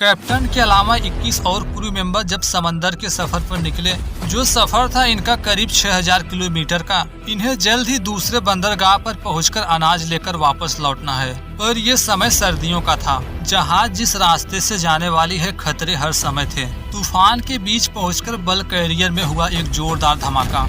Captain के अलावा 21 और क्रू मेंबर जब समंदर के सफर पर निकले। जो सफर था इनका करीब 6000 किलोमीटर का। इन्हें जल्द ही दूसरे बंदरगाह पर पहुंचकर अनाज लेकर वापस लौटना है। और ये समय सर्दियों का था। जहाज जिस रास्ते से जाने वाली है खतरे हर समय थे। तूफान के बीच पहुंचकर बल्क कैरियर में हुआ एक जोरदार धमाका।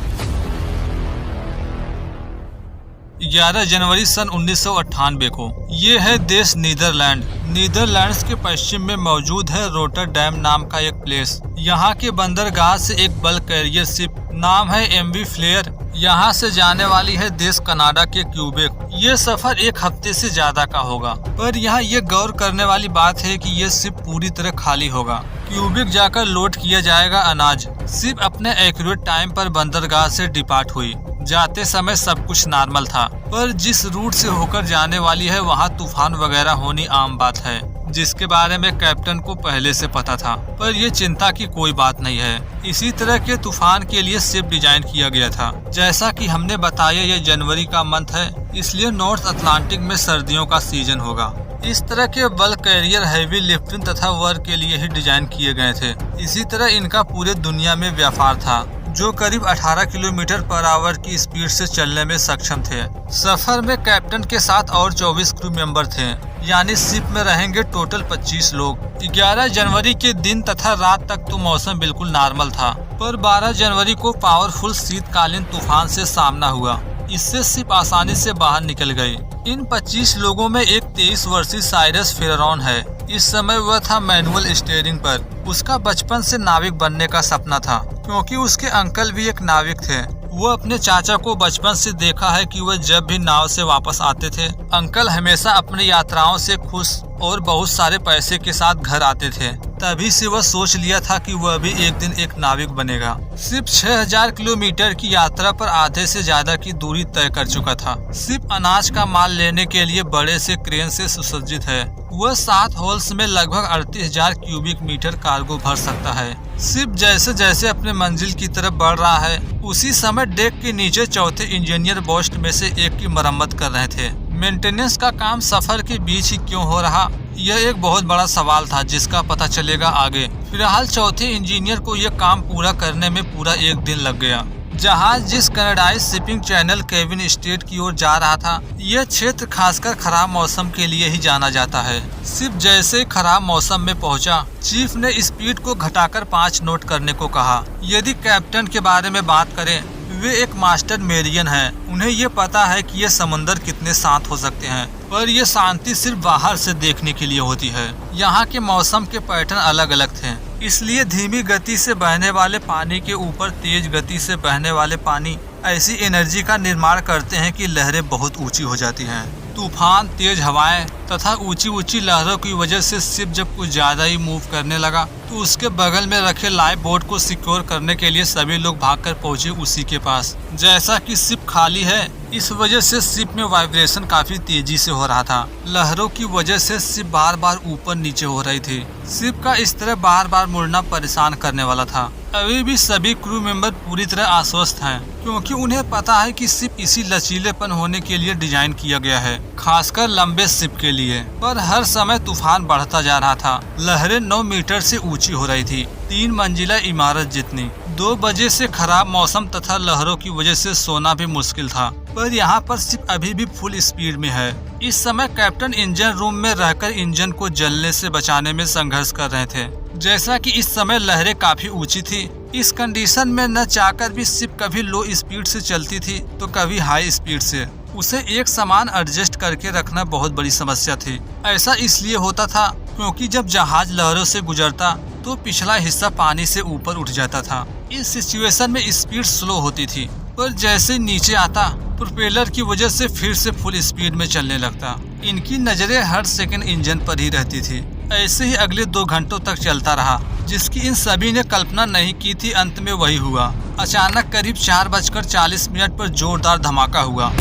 11 जनवरी सन 1998 को ये है देश नीदरलैंड। नीदरलैंड्स के पश्चिम में मौजूद है रोटरडैम नाम का एक प्लेस। यहाँ के बंदरगाह से एक बल्क कैरियर शिप नाम है MV फ्लेयर यहाँ से जाने वाली है देश कनाडा के क्यूबेक। ये सफर एक हफ्ते से ज्यादा का होगा। पर यहाँ ये गौर करने वाली बात है कि ये शिप पूरी तरह खाली होगा। क्यूबेक जाकर लोड किया जाएगा अनाज। शिप अपने एक्यूरेट टाइम पर बंदरगाह से डिपार्ट हुई। जाते समय सब कुछ नॉर्मल था, पर जिस रूट से होकर जाने वाली है वहाँ तूफान वगैरह होनी आम बात है, जिसके बारे में कैप्टन को पहले से पता था। पर ये चिंता की कोई बात नहीं है। इसी तरह के तूफान के लिए शिप डिजाइन किया गया था। जैसा कि हमने बताया ये जनवरी का मंथ है, इसलिए नॉर्थ अटलांटिक में सर्दियों का सीजन होगा। इस तरह के बल्क कैरियर हैवी लिफ्टिंग तथा वर्क के लिए ही डिजाइन किए गए थे। इसी तरह इनका पूरे दुनिया में व्यापार था, जो करीब 18 किलोमीटर पर आवर की स्पीड से चलने में सक्षम थे। सफर में कैप्टन के साथ और 24 क्रू मेंबर थे, यानी शिप में रहेंगे टोटल 25 लोग। 11 जनवरी के दिन तथा रात तक तो मौसम बिल्कुल नॉर्मल था, पर 12 जनवरी को पावरफुल शीतकालीन तूफान से सामना हुआ। इससे शिप आसानी से बाहर निकल गई। इन 25 लोगों में एक 23 वर्षीय साइरस फेररॉन है। इस समय वह था मैनुअल स्टीयरिंग पर। उसका बचपन से नाविक बनने का सपना था, क्योंकि उसके अंकल भी एक नाविक थे। वो अपने चाचा को बचपन से देखा है कि वह जब भी नाव से वापस आते थे, अंकल हमेशा अपनी यात्राओं से खुश और बहुत सारे पैसे के साथ घर आते थे। तभी से वह सोच लिया था कि वह भी एक दिन एक नाविक बनेगा। सिर्फ 6000 किलोमीटर की यात्रा पर आधे से ज्यादा की दूरी तय कर चुका था। सिर्फ अनाज का माल लेने के लिए बड़े से क्रेन से सुसज्जित है। वह 7 होल्स में लगभग 38,000 क्यूबिक मीटर कार्गो भर सकता है। शिप जैसे जैसे अपने मंजिल की तरफ बढ़ रहा है, उसी समय डेक के नीचे चौथे इंजीनियर बोस्ट में से एक की मरम्मत कर रहे थे। मेंटेनेंस का काम सफर के बीच ही क्यों हो रहा, यह एक बहुत बड़ा सवाल था, जिसका पता चलेगा आगे। फिलहाल चौथे इंजीनियर को यह काम पूरा करने में पूरा 1 दिन लग गया। जहाज जिस कनाडाई शिपिंग चैनल केविन स्टेट की ओर जा रहा था, यह क्षेत्र खासकर खराब मौसम के लिए ही जाना जाता है। शिप जैसे ही खराब मौसम में पहुंचा, चीफ ने स्पीड को घटाकर 5 नोट करने को कहा। यदि कैप्टन के बारे में बात करें, वे एक मास्टर मेरियन हैं। उन्हें ये पता है कि ये समुंदर कितने शांत हो सकते हैं, पर यह शांति सिर्फ बाहर से देखने के लिए होती है। यहाँ के मौसम के पैटर्न अलग अलग थे, इसलिए धीमी गति से बहने वाले पानी के ऊपर तेज गति से बहने वाले पानी ऐसी एनर्जी का निर्माण करते हैं कि लहरें बहुत ऊंची हो जाती हैं। तूफान, तेज हवाएं तथा ऊंची ऊंची लहरों की वजह से शिप जब कुछ ज्यादा ही मूव करने लगा, तो उसके बगल में रखे लाइफ बोट को सिक्योर करने के लिए सभी लोग भागकर पहुंचे उसी के पास। जैसा कि शिप खाली है, इस वजह से शिप में वाइब्रेशन काफी तेजी से हो रहा था। लहरों की वजह से शिप बार बार ऊपर नीचे हो रही थी। शिप का इस तरह बार बार मुड़ना परेशान करने वाला था। अभी भी सभी क्रू मेंबर पूरी तरह आश्वस्त हैं, क्योंकि उन्हें पता है कि शिप इसी लचीलेपन होने के लिए डिजाइन किया गया है, खासकर लंबे शिप के लिए। पर हर समय तूफान बढ़ता जा रहा था। लहरें 9 मीटर से ऊंची हो रही थी, 3 मंजिला इमारत जितनी। 2 बजे से खराब मौसम तथा लहरों की वजह से सोना भी मुश्किल था। पर यहाँ पर शिप अभी भी फुल स्पीड में है। इस समय कैप्टन इंजन रूम में रहकर इंजन को जलने से बचाने में संघर्ष कर रहे थे। जैसा कि इस समय लहरें काफी ऊंची थी, इस कंडीशन में न चाहकर भी शिप कभी लो स्पीड से चलती थी तो कभी हाई स्पीड से। उसे एक समान एडजस्ट करके रखना बहुत बड़ी समस्या थी। ऐसा इसलिए होता था क्योंकि जब जहाज लहरों से गुजरता तो पिछला हिस्सा पानी से ऊपर उठ जाता था। इस सिचुएशन में स्पीड स्लो होती थी, पर जैसे नीचे आता, प्रोपेलर की वजह से फिर से फुल स्पीड में चलने लगता। इनकी नजरें हर सेकंड इंजन पर ही रहती थी। ऐसे ही अगले 2 घंटों तक चलता रहा, जिसकी इन सभी ने कल्पना नहीं की थी। अंत में वही हुआ। अचानक करीब 4:40 पर जोरदार धमाका हुआ।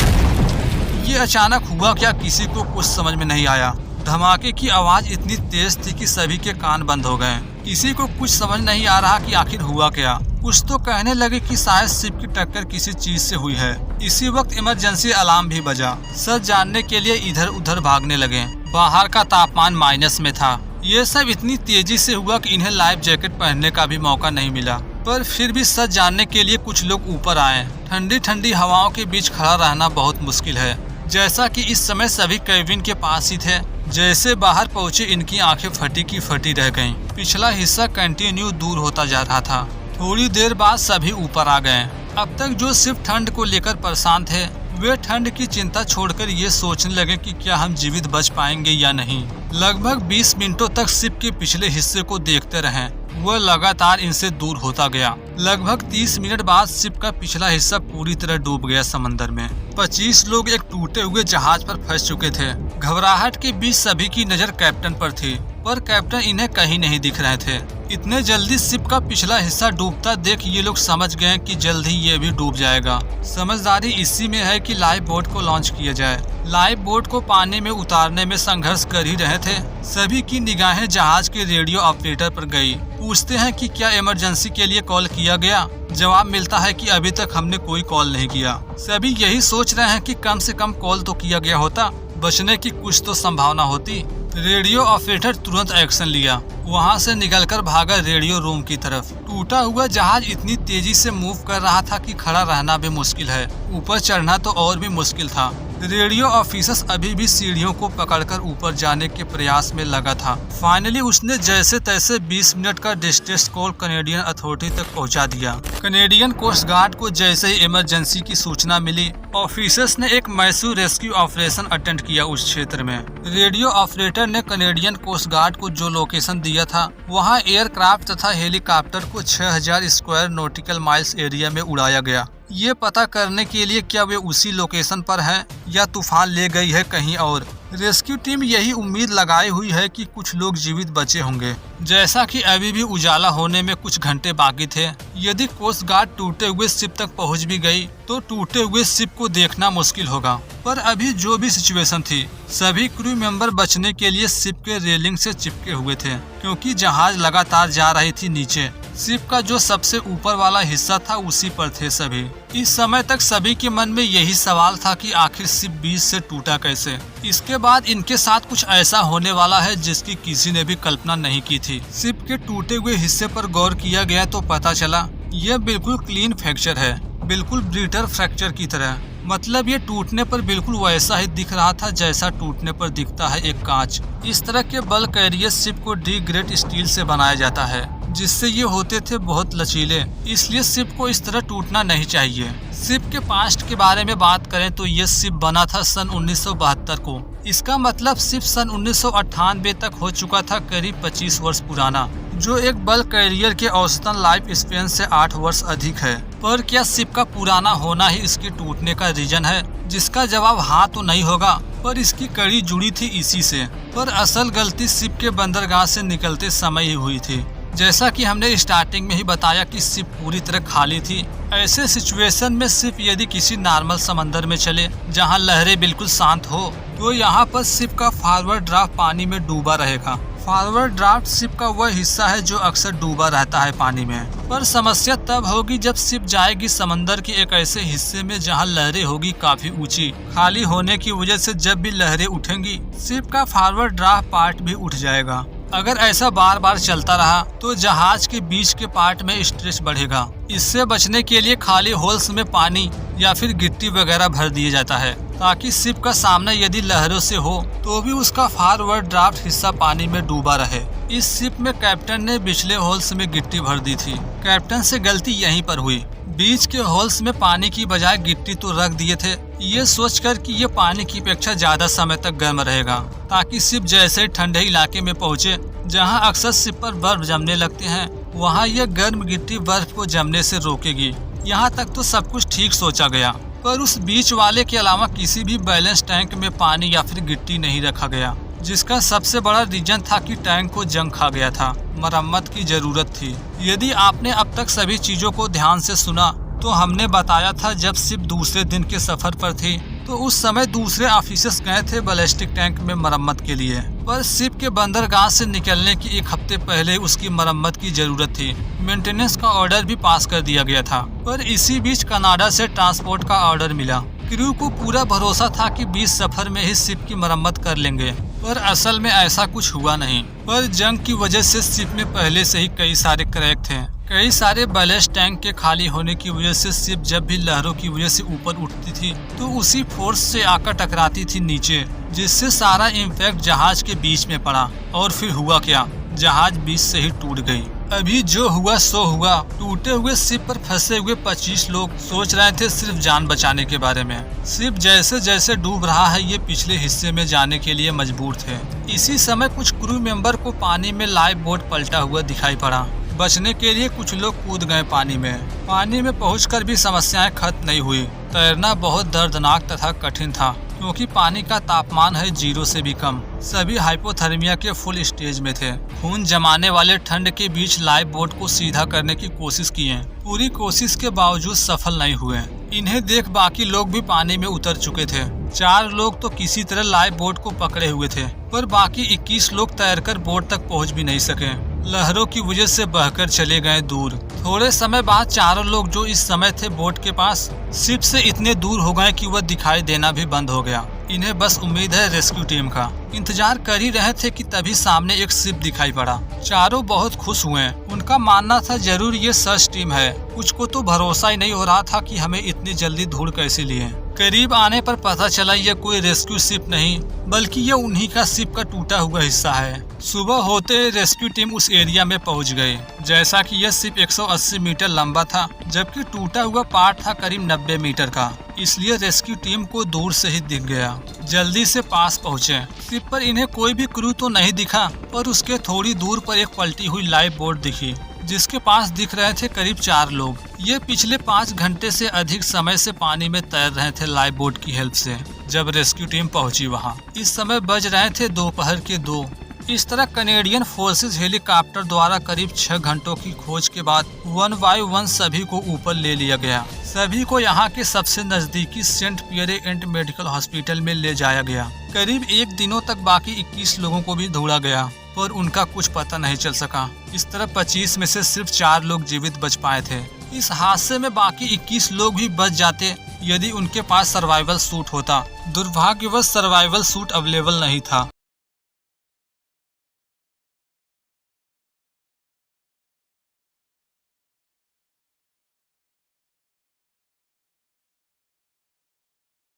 ये अचानक हुआ क्या, किसी को कुछ समझ में नहीं आया। धमाके की आवाज इतनी तेज थी कि सभी के कान बंद हो गए। किसी को कुछ समझ नहीं आ रहा कि आखिर हुआ क्या। कुछ तो कहने लगे कि शायद शिप की टक्कर किसी चीज से हुई है। इसी वक्त इमरजेंसी अलार्म भी बजा। सच जानने के लिए इधर उधर भागने लगे। बाहर का तापमान माइनस में था। ये सब इतनी तेजी से हुआ कि इन्हें लाइफ जैकेट पहनने का भी मौका नहीं मिला, पर फिर भी सच जानने के लिए कुछ लोग ऊपर आए। ठंडी ठंडी हवाओं के बीच खड़ा रहना बहुत मुश्किल है। जैसा कि इस समय सभी केविन के पास ही थे। जैसे बाहर पहुंचे इनकी आंखें फटी की फटी रह गईं। पिछला हिस्सा कंटिन्यू दूर होता जा रहा था। थोड़ी देर बाद सभी ऊपर आ गए। अब तक जो सिर्फ ठंड को लेकर परेशान थे, वे ठंड की चिंता छोड़कर ये सोचने लगे कि क्या हम जीवित बच पाएंगे या नहीं। लगभग 20 मिनटों तक शिप के पिछले हिस्से को देखते रहे। वह लगातार इनसे दूर होता गया। लगभग 30 मिनट बाद शिप का पिछला हिस्सा पूरी तरह डूब गया समंदर में। 25 लोग एक टूटे हुए जहाज पर फंस चुके थे। घबराहट के बीच सभी की नजर कैप्टन पर थी, पर कैप्टन इन्हें कहीं नहीं दिख रहे थे। इतने जल्दी शिप का पिछला हिस्सा डूबता देख ये लोग समझ गए कि जल्द ही ये भी डूब जाएगा। समझदारी इसी में है कि लाइफ बोट को लॉन्च किया जाए। लाइफ बोट को पानी में उतारने में संघर्ष कर ही रहे थे। सभी की निगाहें जहाज के रेडियो ऑपरेटर पर गई। पूछते हैं कि क्या इमरजेंसी के लिए कॉल किया गया। जवाब मिलता है कि अभी तक हमने कोई कॉल नहीं किया। सभी यही सोच रहे हैं कि कम से कम कॉल तो किया गया होता, बचने की कुछ तो संभावना होती। रेडियो ऑपरेटर तुरंत एक्शन लिया। वहां से निकलकर भागा रेडियो रूम की तरफ। टूटा हुआ जहाज इतनी तेजी से मूव कर रहा था कि खड़ा रहना भी मुश्किल है, ऊपर चढ़ना तो और भी मुश्किल था। रेडियो ऑफिसर्स अभी भी सीढ़ियों को पकड़कर ऊपर जाने के प्रयास में लगा था। फाइनली उसने जैसे तैसे 20 मिनट का डिस्ट्रेस कॉल कनेडियन अथॉरिटी तक पहुंचा दिया। कनेडियन कोस्ट गार्ड को जैसे ही इमरजेंसी की सूचना मिली, ऑफिसर्स ने एक मैसिव रेस्क्यू ऑपरेशन अटेंड किया उस क्षेत्र में। रेडियो ऑपरेटर ने कनेडियन कोस्ट गार्ड को जो लोकेशन दिया था, वहां एयरक्राफ्ट तथा हेलीकॉप्टर को 6000 स्क्वायर नॉटिकल माइल्स एरिया में उड़ाया गया। ये पता करने के लिए क्या वे उसी लोकेशन पर हैं या तूफान ले गई है कहीं और। रेस्क्यू टीम यही उम्मीद लगाई हुई है कि कुछ लोग जीवित बचे होंगे। जैसा कि अभी भी उजाला होने में कुछ घंटे बाकी थे, यदि कोस्ट गार्ड टूटे हुए शिप तक पहुंच भी गई तो टूटे हुए शिप को देखना मुश्किल होगा। पर अभी जो भी सिचुएशन थी, सभी क्रू मेंबर बचने के लिए शिप के रेलिंग से चिपके हुए थे, क्योंकि जहाज लगातार जा रही थी नीचे। शिप का जो सबसे ऊपर वाला हिस्सा था उसी पर थे सभी। इस समय तक सभी के मन में यही सवाल था कि आखिर शिप बीच से टूटा कैसे। इसके बाद इनके साथ कुछ ऐसा होने वाला है जिसकी किसी ने भी कल्पना नहीं की थी। शिप के टूटे हुए हिस्से पर गौर किया गया तो पता चला यह बिल्कुल क्लीन फ्रैक्चर है, बिल्कुल ब्रिटल फ्रैक्चर की तरह। मतलब ये टूटने पर बिल्कुल वैसा ही दिख रहा था जैसा टूटने पर दिखता है एक कांच। इस तरह के बल कैरियर शिप को डी ग्रेड स्टील से बनाया जाता है, जिससे ये होते थे बहुत लचीले। इसलिए शिप को इस तरह टूटना नहीं चाहिए। शिप के पास्ट के बारे में बात करें तो ये शिप बना था सन 1972 को। इसका मतलब शिप सन 1998 तक हो चुका था, करीब 25 वर्ष पुराना, जो एक बल कैरियर के औसतन लाइफ स्पेन से 8 वर्ष अधिक है। पर क्या शिप का पुराना होना ही इसके टूटने का रीजन है? जिसका जवाब हाँ तो नहीं होगा, पर इसकी कड़ी जुड़ी थी इसी से। पर असल गलती शिप के बंदरगाह से निकलते समय ही हुई थी। जैसा कि हमने स्टार्टिंग में ही बताया कि शिप पूरी तरह खाली थी। ऐसे सिचुएशन में शिप यदि किसी नॉर्मल समंदर में चले जहां लहरें बिल्कुल शांत हो, तो यहाँ पर शिप का फॉरवर्ड ड्राफ्ट पानी में डूबा रहेगा। फॉरवर्ड ड्राफ्ट शिप का वह हिस्सा है जो अक्सर डूबा रहता है पानी में। पर समस्या तब होगी जब शिप जाएगी समंदर के एक ऐसे हिस्से में जहां लहरें होगी काफी ऊंची। खाली होने की वजह से जब भी लहरें उठेंगी, शिप का फॉरवर्ड ड्राफ्ट पार्ट भी उठ जाएगा। अगर ऐसा बार बार चलता रहा तो जहाज के बीच के पार्ट में स्ट्रेस बढ़ेगा। इससे बचने के लिए खाली होल्स में पानी या फिर गिट्टी वगैरह भर दिया जाता है, ताकि शिप का सामना यदि लहरों से हो तो भी उसका फॉरवर्ड ड्राफ्ट हिस्सा पानी में डूबा रहे। इस शिप में कैप्टन ने पिछले होल्स में गिट्टी भर दी थी। कैप्टन से गलती यहीं पर हुई। बीच के होल्स में पानी की बजाय गिट्टी तो रख दिए थे, ये सोचकर कि ये पानी की अपेक्षा ज्यादा समय तक गर्म रहेगा, ताकि शिप जैसे ठंडे इलाके में पहुंचे जहां अक्सर शिप पर बर्फ जमने लगते हैं, वहां यह गर्म गिट्टी बर्फ को जमने से रोकेगी। यहाँ तक तो सब कुछ ठीक सोचा गया, पर उस बीच वाले के अलावा किसी भी बैलेंस टैंक में पानी या फिर गिट्टी नहीं रखा गया, जिसका सबसे बड़ा रीजन था कि टैंक को जंग खा गया था। मरम्मत की जरूरत थी। यदि आपने अब तक सभी चीजों को ध्यान से सुना तो हमने बताया था जब शिप दूसरे दिन के सफर पर थी तो उस समय दूसरे ऑफिसर्स गए थे बैलिस्टिक टैंक में मरम्मत के लिए। पर शिप के बंदरगाह से निकलने की 1 हफ्ते पहले उसकी मरम्मत की जरूरत थी। मेंटेनेंस का ऑर्डर भी पास कर दिया गया था। पर इसी बीच कनाडा से ट्रांसपोर्ट का ऑर्डर मिला। क्रू को पूरा भरोसा था कि 20 सफर में ही शिप की मरम्मत कर लेंगे, पर असल में ऐसा कुछ हुआ नहीं। पर जंग की वजह से शिप में पहले से ही कई सारे क्रैक थे। कई सारे बैलेस्ट टैंक के खाली होने की वजह से शिप जब भी लहरों की वजह से ऊपर उठती थी तो उसी फोर्स से आकर टकराती थी नीचे, जिससे सारा इम्पैक्ट जहाज के बीच में पड़ा। और फिर हुआ क्या, जहाज बीच से ही टूट गई। अभी जो हुआ सो हुआ। टूटे हुए शिप पर फंसे हुए 25 लोग सोच रहे थे सिर्फ जान बचाने के बारे में। शिप जैसे जैसे डूब रहा है ये पिछले हिस्से में जाने के लिए मजबूर थे। इसी समय कुछ क्रू मेंबर को पानी में लाइफ बोट पलटा हुआ दिखाई पड़ा। बचने के लिए कुछ लोग कूद गए पानी में। पानी में पहुंचकर भी समस्याएं खत्म नहीं हुई। तैरना बहुत दर्दनाक तथा कठिन था क्योंकि पानी का तापमान है 0 से भी कम। सभी हाइपोथर्मिया के फुल स्टेज में थे। खून जमाने वाले ठंड के बीच लाइफ बोट को सीधा करने की कोशिश किए। पूरी कोशिश के बावजूद सफल नहीं हुए। इन्हें देख बाकी लोग भी पानी में उतर चुके थे। 4 लोग तो किसी तरह लाइफ बोट को पकड़े हुए थे, पर बाकी 21 लोग तैरकर बोट तक पहुंच भी नहीं सके। लहरों की वजह से बहकर चले गए दूर। थोड़े समय बाद चारों लोग जो इस समय थे बोट के पास, शिप से इतने दूर हो गए कि वह दिखाई देना भी बंद हो गया। इन्हें बस उम्मीद है रेस्क्यू टीम का। इंतजार कर ही रहे थे कि तभी सामने एक शिप दिखाई पड़ा। चारों बहुत खुश हुए। उनका मानना था जरूर ये सर्च टीम है। कुछ को तो भरोसा ही नहीं हो रहा था कि हमें इतनी जल्दी ढूंढ कैसे लिए। करीब आने पर पता चला ये कोई रेस्क्यू शिप नहीं बल्कि ये उन्हीं का शिप का टूटा हुआ हिस्सा है। सुबह होते रेस्क्यू टीम उस एरिया में पहुंच गई। जैसा कि यह शिप 180 मीटर लंबा था, जबकि टूटा हुआ पार्ट था करीब 90 मीटर का, इसलिए रेस्क्यू टीम को दूर से ही दिख गया। जल्दी से पास पहुंचे। शिप पर इन्हें कोई भी क्रू तो नहीं दिखा, पर उसके थोड़ी दूर पर एक पलटी हुई लाइफ बोट दिखी, जिसके पास दिख रहे थे करीब 4 लोग। ये पिछले 5 घंटे से अधिक समय से पानी में तैर रहे थे लाइफ बोट की हेल्प से। जब रेस्क्यू टीम पहुंची वहां, इस समय बज रहे थे दोपहर के 2। इस तरह कनेडियन फोर्सेस हेलीकॉप्टर द्वारा करीब 6 घंटों की खोज के बाद 1 बाय 1 सभी को ऊपर ले लिया गया। सभी को यहाँ के सबसे नजदीकी saint Pierre and medical hospital में ले जाया गया। करीब 1 दिनों तक बाकी 21 लोगों को भी ढूंढा गया, पर उनका कुछ पता नहीं चल सका। इस तरह 25 में से सिर्फ 4 लोग जीवित बच पाए थे। इस हादसे में बाकी 21 लोग भी बच जाते यदि उनके पास सर्वाइवल सूट होता। दुर्भाग्यवश सर्वाइवल सूट अवेलेबल नहीं था।